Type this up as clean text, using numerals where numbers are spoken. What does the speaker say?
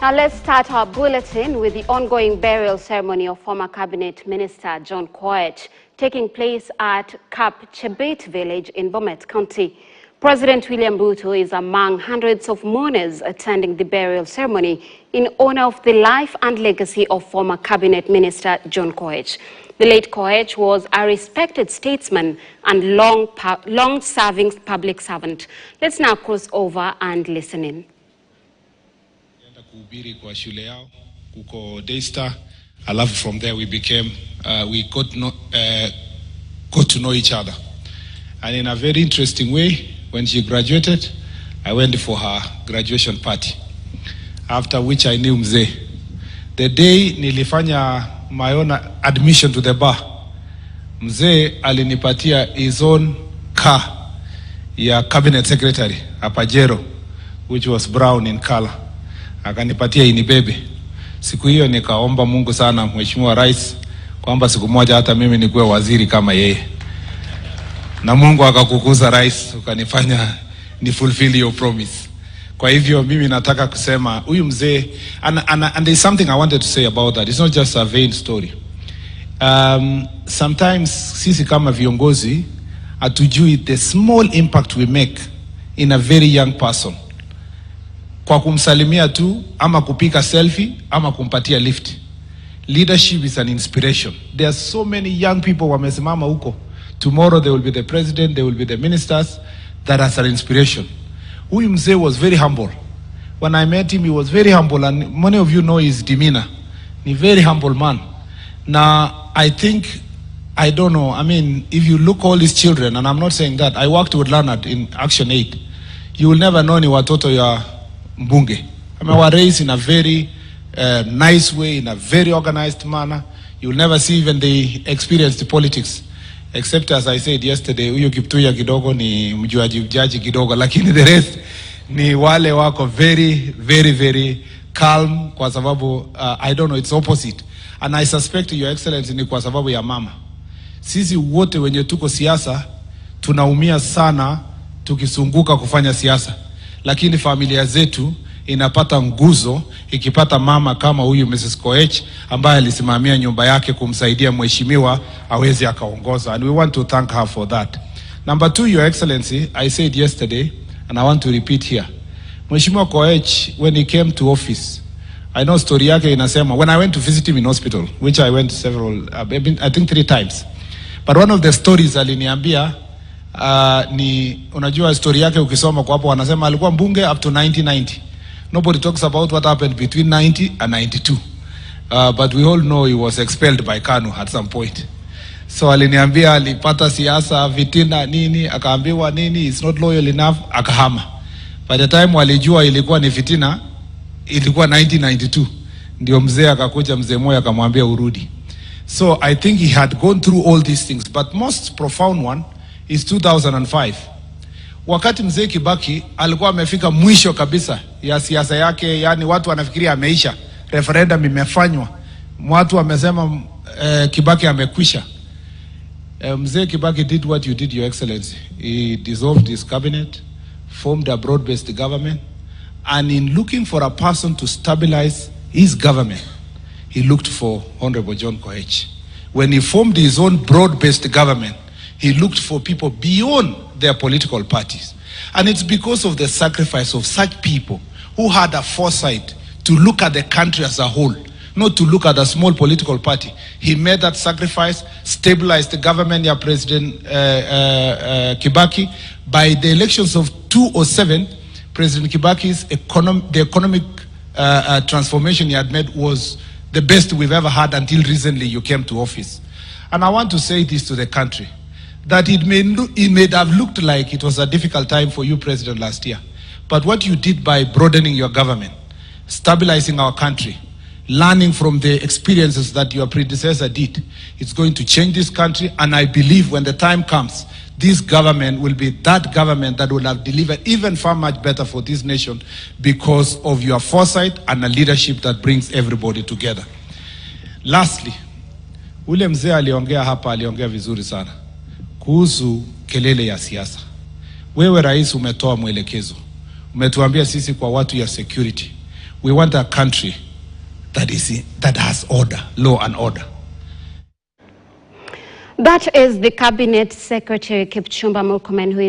Now let's start our bulletin with the ongoing burial ceremony of former Cabinet Minister John Koech taking place at Chepalungu village in Bomet County. President William Ruto is among hundreds of mourners attending the burial ceremony in honor of the life and legacy of former Cabinet Minister John Koech. The late Koech was a respected statesman and long-serving public servant. Let's now cross over and listen in. Kuhubiri kwa shule yao kuko Daystar. Alafu from there we became we got to know each other, and in a very interesting way, when she graduated, I went for her graduation party, after which I knew mzee. The day nilifanya my own admission to the bar, mzee alinipatia his own car ya cabinet secretary, a Pajero, which was brown in color. Akanipatia inibebe. Siku hiyo nikaomba Mungu sana Mheshimiwa Rais kwamba siku moja hata mimi nikuwe waziri kama yeye. Na Mungu akakukuza Rais, ukanifanya ni fulfill your promise. Kwa hivyo mimi nataka kusema huyu mzee, and there's something I wanted to say about that. It's not just a vain story. Sometimes sisi kama viongozi hatujui the small impact we make in a very young person. Kwa kumsalimia tu, ama kupika selfie, ama kumpatia lift. Leadership is an inspiration. There are so many young people wamesimama huko. Tomorrow they will be the president, they will be the ministers. That is an inspiration. Huyu mzee was very humble. When I met him, he was very humble, and many of you know his demeanor. He's a very humble man. Now, I think, I don't know, I mean, if you look all these children, and I'm not saying that, I worked with Leonard in Action 8. You will never know ni watoto ya Mbunge. I mean, were raised in a very nice way, in a very organized manner. You will never see even they experience the politics. Except, as I said yesterday, huyo Kiptuya kidogo ni mjuaji kidogo, lakini the rest ni wale wako very, very, very calm kwa sababu, I don't know, it's opposite. And I suspect, Your Excellency, ni kwa sababu ya mama. Sisi wote wenye tuko siasa, tunaumia sana tukisunguka kufanya siasa. Lakini familia zetu inapata nguzo ikipata mama kama huyu Mrs. Koech ambaye alisimamia nyumba yake kumsaidia mheshimiwa aweze akaongoza, and we want to thank her for that. Number 2, Your Excellency, I said yesterday and I want to repeat here. Mheshimiwa Koech, when he came to office, I know story yake inasema, when I went to visit him in hospital, which I went I think 3 times, but one of the stories aliniambia ni unajua story yake ukisoma kwa hapo wanasema alikuwa mbunge up to 1990. Nobody talks about what happened between 90 and 92. But we all know he was expelled by KANU at some point. So aliniambia alipata siasa vitina nini, akaambiwa nini, it's not loyal enough, akahama. By the time walijua ilikuwa ni fitina, ilikuwa 1992. Ndio mzee akakuja mzee moja akamwambia urudi. So I think he had gone through all these things, but most profound one is 2005. Wakati mzee Kibaki alikuwa amefika mwisho kabisa ya siasa yake, yani watu wanafikiria ameisha, referendum imefanywa, watu wamesema Kibaki amekwisha. Mzee Kibaki did what you did, Your Excellency. He dissolved his cabinet, formed a broad-based government, and in looking for a person to stabilize his government, he looked for Honorable John Koech. When he formed his own broad-based government, he looked for people beyond their political parties. And it's because of the sacrifice of such people who had a foresight to look at the country as a whole, not to look at a small political party. He made that sacrifice, stabilized the government, President Kibaki. By the elections of 2007, President Kibaki's economic transformation he had made was the best we've ever had until recently you came to office. And I want to say this to the country, that it may have looked like it was a difficult time for you, President, last year. But what you did by broadening your government, stabilizing our country, learning from the experiences that your predecessor did, it's going to change this country. And I believe when the time comes, this government will be that government that will have delivered even far much better for this nation because of your foresight and a leadership that brings everybody together. Lastly, ule mzee aliongea hapa, aliongea vizuri sana kuhusu kelele ya siasa. Wewe rais umetoa mwelekezo. Umetuambia sisi kwa watu ya security. We want a country that has order, law and order. That is the Cabinet Secretary Kipchumba Murkomen, who